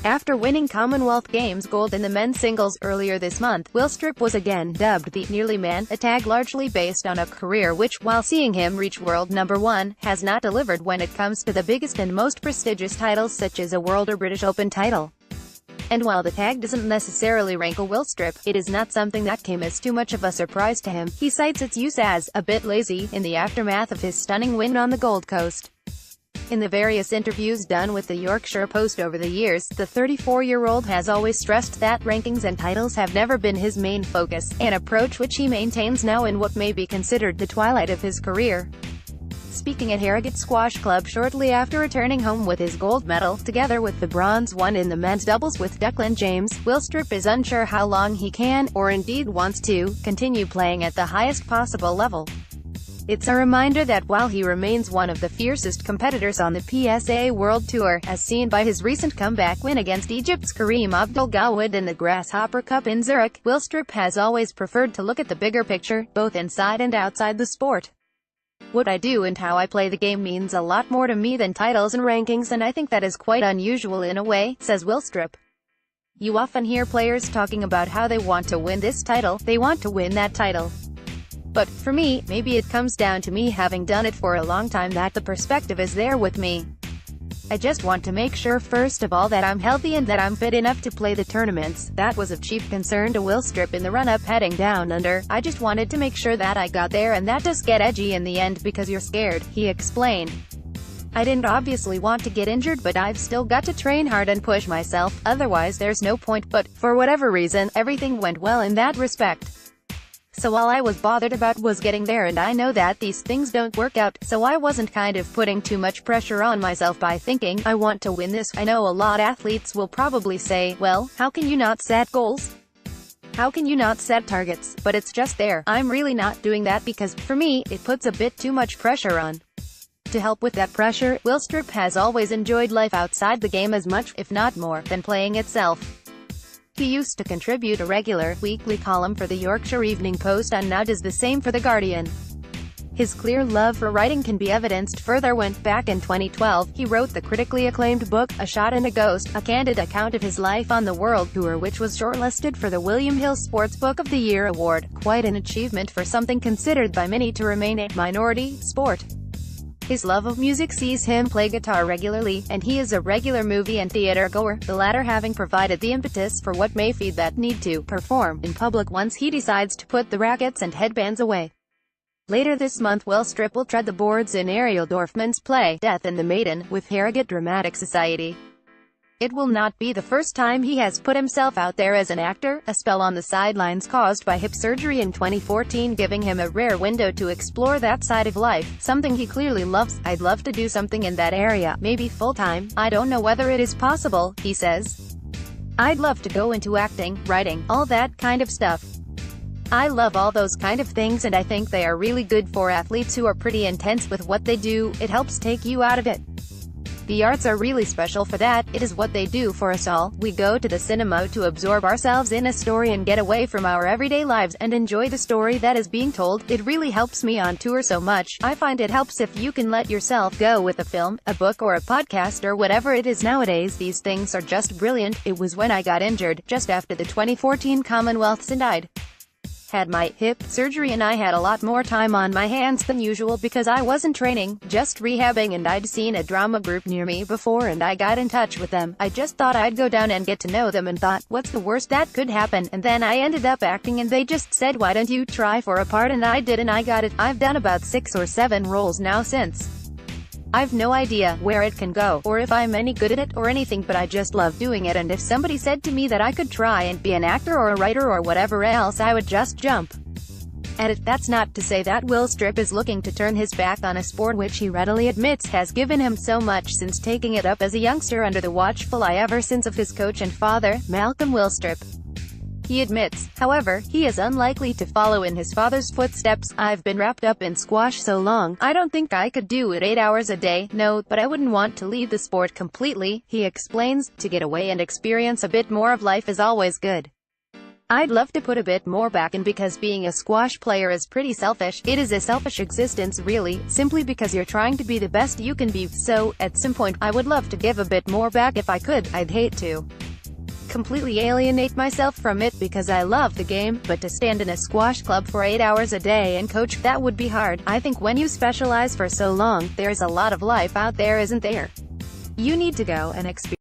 After winning Commonwealth Games gold in the men's singles earlier this month, Willstrop was again dubbed the Nearly Man, a tag largely based on a career which, while seeing him reach world #1, has not delivered when it comes to the biggest and most prestigious titles such as a World or British Open title. And while the tag doesn't necessarily rankle Willstrop, it is not something that came as too much of a surprise to him. He cites its use as a bit lazy in the aftermath of his stunning win on the Gold Coast. In the various interviews done with the Yorkshire Post over the years, the 34-year-old has always stressed that rankings and titles have never been his main focus, an approach which he maintains now in what may be considered the twilight of his career. Speaking at Harrogate Squash Club shortly after returning home with his gold medal, together with the bronze won in the men's doubles with Declan James, Willstrop is unsure how long he can, or indeed wants to, continue playing at the highest possible level. It's a reminder that while he remains one of the fiercest competitors on the PSA World Tour, as seen by his recent comeback win against Egypt's Kareem Abdel-Gawad in the Grasshopper Cup in Zurich, Willstrop has always preferred to look at the bigger picture, both inside and outside the sport. What I do and how I play the game means a lot more to me than titles and rankings, and I think that is quite unusual in a way, says Willstrop. You often hear players talking about how they want to win this title, they want to win that title. But, for me, maybe it comes down to me having done it for a long time that the perspective is there with me. I just want to make sure first of all that I'm healthy and that I'm fit enough to play the tournaments. That was of chief concern to Willstrop in the run-up heading down under. I just wanted to make sure that I got there, and that does get edgy in the end because you're scared, he explained. I didn't obviously want to get injured, but I've still got to train hard and push myself, otherwise there's no point, but, for whatever reason, everything went well in that respect. So all I was bothered about was getting there, and I know that these things don't work out, so I wasn't kind of putting too much pressure on myself by thinking, I want to win this. I know a lot of athletes will probably say, well, how can you not set goals? How can you not set targets? But it's just there. I'm really not doing that because, for me, it puts a bit too much pressure on. To help with that pressure, Willstrop has always enjoyed life outside the game as much, if not more, than playing itself. He used to contribute a regular, weekly column for the Yorkshire Evening Post and now does the same for The Guardian. His clear love for writing can be evidenced further when, back in 2012, he wrote the critically acclaimed book, A Shot and a Ghost, a candid account of his life on the World Tour, which was shortlisted for the William Hill Sportsbook of the Year award, quite an achievement for something considered by many to remain a minority sport. His love of music sees him play guitar regularly, and he is a regular movie and theater goer, the latter having provided the impetus for what may feed that need to perform in public once he decides to put the rackets and headbands away. Later this month, Willstrop will tread the boards in Ariel Dorfman's play, Death and the Maiden, with Harrogate Dramatic Society. It will not be the first time he has put himself out there as an actor, a spell on the sidelines caused by hip surgery in 2014 giving him a rare window to explore that side of life, something he clearly loves. I'd love to do something in that area, maybe full-time, I don't know whether it is possible, he says. I'd love to go into acting, writing, all that kind of stuff. I love all those kind of things, and I think they are really good for athletes who are pretty intense with what they do. It helps take you out of it. The arts are really special for that. It is what they do for us all. We go to the cinema to absorb ourselves in a story and get away from our everyday lives and enjoy the story that is being told. It really helps me on tour so much. I find it helps if you can let yourself go with a film, a book or a podcast or whatever it is nowadays. These things are just brilliant. It was when I got injured, just after the 2014 Commonwealths, and I'd had my hip surgery and I had a lot more time on my hands than usual because I wasn't training, just rehabbing, and I'd seen a drama group near me before and I got in touch with them. I just thought I'd go down and get to know them and thought, what's the worst that could happen? And then I ended up acting and they just said, why don't you try for a part? And I did, and I got it. I've done about 6 or 7 roles now since. I've no idea where it can go, or if I'm any good at it, or anything, but I just love doing it, and if somebody said to me that I could try and be an actor or a writer or whatever else, I would just jump at it. That's not to say that Willstrop is looking to turn his back on a sport which he readily admits has given him so much since taking it up as a youngster under the watchful eye ever since of his coach and father, Malcolm Willstrop. He admits, however, he is unlikely to follow in his father's footsteps. I've been wrapped up in squash so long, I don't think I could do it 8 hours a day, no, but I wouldn't want to leave the sport completely, he explains. To get away and experience a bit more of life is always good. I'd love to put a bit more back in because being a squash player is pretty selfish. It is a selfish existence really, simply because you're trying to be the best you can be, so, at some point, I would love to give a bit more back if I could. I'd hate to completely alienate myself from it because I love the game, but to stand in a squash club for 8 hours a day and coach, that would be hard. I think when you specialize for so long, there's a lot of life out there, isn't there? You need to go and experience